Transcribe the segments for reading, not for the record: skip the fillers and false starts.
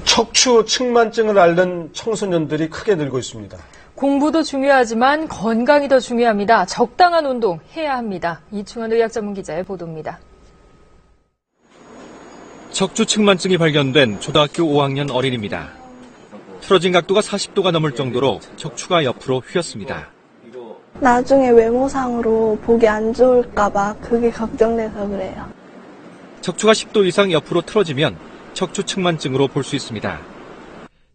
척추 측만증을 앓는 청소년들이 크게 늘고 있습니다. 공부도 중요하지만 건강이 더 중요합니다. 적당한 운동 해야 합니다. 이충환 의학전문기자의 보도입니다. 척추 측만증이 발견된 초등학교 5학년 어린이입니다. 틀어진 각도가 40도가 넘을 정도로 척추가 옆으로 휘었습니다. 나중에 외모상으로 보기 안 좋을까봐 그게 걱정돼서 그래요. 척추가 10도 이상 옆으로 틀어지면 척추 측만증으로 볼 수 있습니다.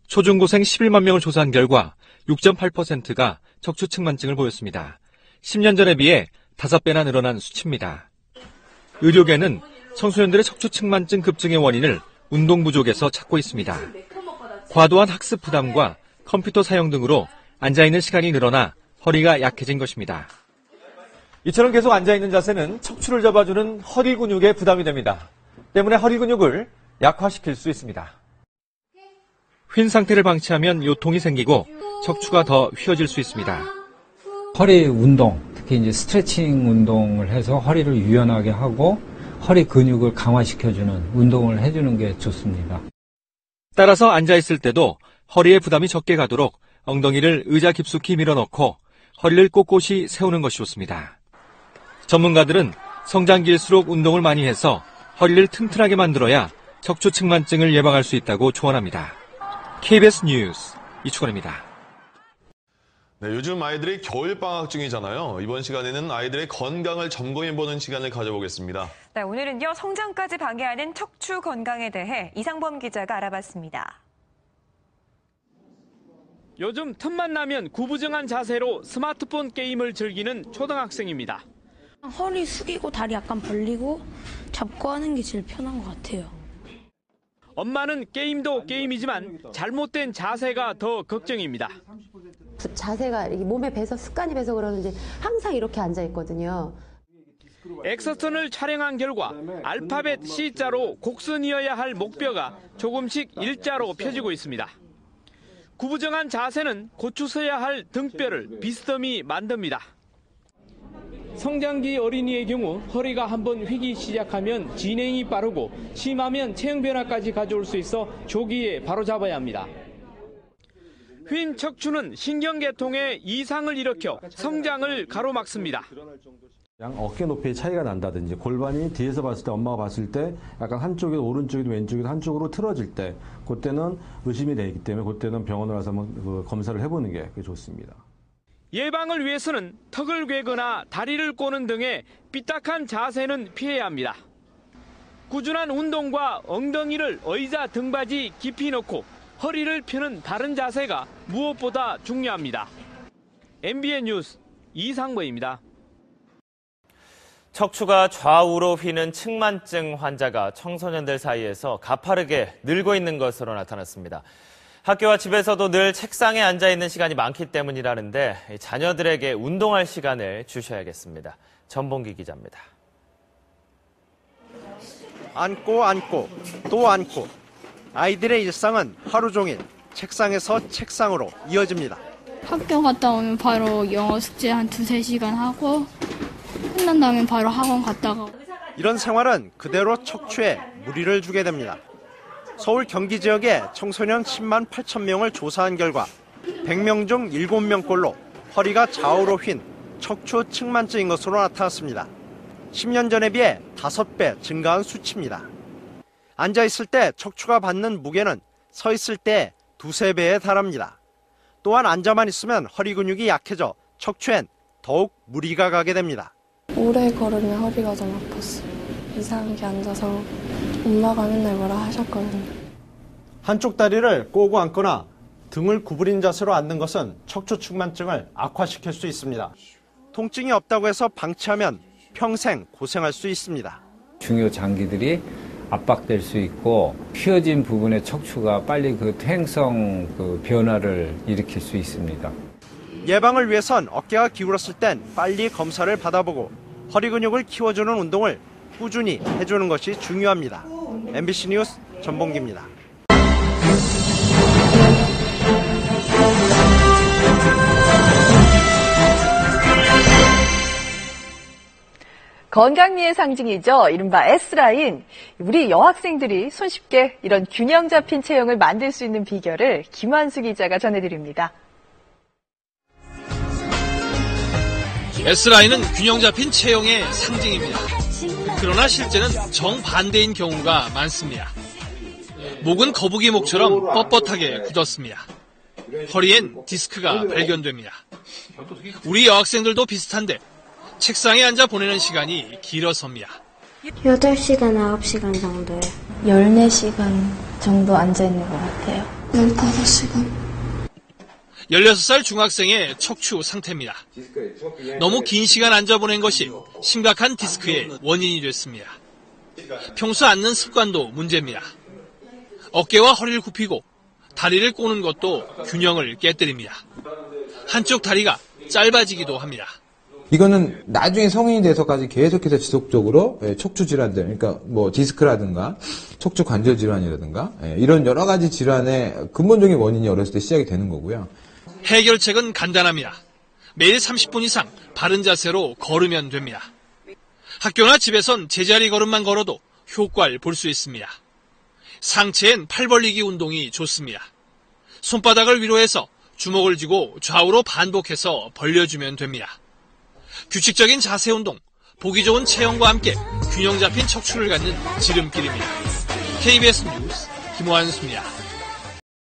초중고생 11만 명을 조사한 결과 6.8%가 척추 측만증을 보였습니다. 10년 전에 비해 5배나 늘어난 수치입니다. 의료계는 청소년들의 척추 측만증 급증의 원인을 운동 부족에서 찾고 있습니다. 과도한 학습 부담과 컴퓨터 사용 등으로 앉아있는 시간이 늘어나 허리가 약해진 것입니다. 이처럼 계속 앉아있는 자세는 척추를 잡아주는 허리 근육에 부담이 됩니다. 때문에 허리 근육을 약화시킬 수 있습니다. 휜 상태를 방치하면 요통이 생기고 척추가 더 휘어질 수 있습니다. 허리 운동, 특히 이제 스트레칭 운동을 해서 허리를 유연하게 하고 허리 근육을 강화시켜주는 운동을 해주는 게 좋습니다. 따라서 앉아있을 때도 허리에 부담이 적게 가도록 엉덩이를 의자 깊숙이 밀어넣고 허리를 꼿꼿이 세우는 것이 좋습니다. 전문가들은 성장기일수록 운동을 많이 해서 허리를 튼튼하게 만들어야 척추 측만증을 예방할 수 있다고 조언합니다. KBS 뉴스 이충환입니다. 네, 요즘 아이들이 겨울방학 중이잖아요. 이번 시간에는 아이들의 건강을 점검해보는 시간을 가져보겠습니다. 네, 오늘은요, 성장까지 방해하는 척추 건강에 대해 이상범 기자가 알아봤습니다. 요즘 틈만 나면 구부정한 자세로 스마트폰 게임을 즐기는 초등학생입니다. 허리 숙이고 다리 약간 벌리고 잡고 하는 게 제일 편한 것 같아요. 엄마는 게임도 게임이지만 잘못된 자세가 더 걱정입니다. 자세가 몸에 배서 습관이 배서 그러는지 항상 이렇게 앉아 있거든요. 엑서턴을 촬영한 결과 알파벳 C자로 곡선이어야 할 목뼈가 조금씩 일자로 펴지고 있습니다. 구부정한 자세는 고추 서야 할 등뼈를 비스듬히 만듭니다. 성장기 어린이의 경우 허리가 한번 휘기 시작하면 진행이 빠르고 심하면 체형 변화까지 가져올 수 있어 조기에 바로잡아야 합니다. 휜 척추는 신경계통에 이상을 일으켜 성장을 가로막습니다. 어깨 높이의 차이가 난다든지 골반이 뒤에서 봤을 때 엄마가 봤을 때 약간 한쪽에도 오른쪽에도 왼쪽에도 한쪽으로 틀어질 때 그때는 의심이 되기 때문에 그때는 병원을 가서 한번 검사를 해보는 게 좋습니다. 예방을 위해서는 턱을 괴거나 다리를 꼬는 등의 삐딱한 자세는 피해야 합니다. 꾸준한 운동과 엉덩이를 의자 등받이 깊이 넣고 허리를 펴는 바른 자세가 무엇보다 중요합니다. MBN 뉴스 이상보입니다. 척추가 좌우로 휘는 측만증 환자가 청소년들 사이에서 가파르게 늘고 있는 것으로 나타났습니다. 학교와 집에서도 늘 책상에 앉아있는 시간이 많기 때문이라는데 자녀들에게 운동할 시간을 주셔야겠습니다. 전봉기 기자입니다. 앉고 또 앉고 아이들의 일상은 하루 종일 책상에서 책상으로 이어집니다. 학교 갔다 오면 바로 영어 숙제 한 2-3시간 하고 끝난 다음에 바로 학원 갔다가 이런 생활은 그대로 척추에 무리를 주게 됩니다. 서울 경기 지역의 청소년 10만 8천 명을 조사한 결과 100명 중 7명꼴로 허리가 좌우로 휜 척추 측만증인 것으로 나타났습니다. 10년 전에 비해 5배 증가한 수치입니다. 앉아있을 때 척추가 받는 무게는 서 있을 때 2-3배에 달합니다. 또한 앉아만 있으면 허리 근육이 약해져 척추엔 더욱 무리가 가게 됩니다. 오래 걸으면 허리가 좀 아팠어요. 이상하게 앉아서 엄마가 맨날 뭐라 하셨거든요. 한쪽 다리를 꼬고 앉거나 등을 구부린 자세로 앉는 것은 척추 측만증을 악화시킬 수 있습니다. 통증이 없다고 해서 방치하면 평생 고생할 수 있습니다. 중요 장기들이 압박될 수 있고 휘어진 부분의 척추가 빨리 퇴행성 변화를 일으킬 수 있습니다. 예방을 위해선 어깨가 기울었을 땐 빨리 검사를 받아보고 허리 근육을 키워주는 운동을 꾸준히 해주는 것이 중요합니다. MBC 뉴스 전봉기입니다. 건강미의 상징이죠. 이른바 S라인. 우리 여학생들이 손쉽게 이런 균형 잡힌 체형을 만들 수 있는 비결을 김환수 기자가 전해드립니다. S라인은 균형 잡힌 체형의 상징입니다. 그러나 실제는 정반대인 경우가 많습니다. 목은 거북이 목처럼 뻣뻣하게 굳었습니다. 허리엔 디스크가 발견됩니다. 우리 여학생들도 비슷한데 책상에 앉아 보내는 시간이 길어섭니다. 8시간, 9시간 정도요. 14시간 정도 앉아있는 것 같아요. 15시간. 16살 중학생의 척추 상태입니다. 너무 긴 시간 앉아 보낸 것이 심각한 디스크의 원인이 됐습니다. 평소 앉는 습관도 문제입니다. 어깨와 허리를 굽히고 다리를 꼬는 것도 균형을 깨뜨립니다. 한쪽 다리가 짧아지기도 합니다. 이거는 나중에 성인이 돼서까지 계속해서 지속적으로 척추 질환들, 그러니까 뭐 디스크라든가 척추 관절 질환이라든가 이런 여러 가지 질환의 근본적인 원인이 어렸을 때 시작이 되는 거고요. 해결책은 간단합니다. 매일 30분 이상 바른 자세로 걸으면 됩니다. 학교나 집에선 제자리 걸음만 걸어도 효과를 볼 수 있습니다. 상체엔 팔 벌리기 운동이 좋습니다. 손바닥을 위로 해서 주먹을 쥐고 좌우로 반복해서 벌려주면 됩니다. 규칙적인 자세 운동, 보기 좋은 체형과 함께 균형 잡힌 척추를 갖는 지름길입니다. KBS 뉴스 김환수입니다.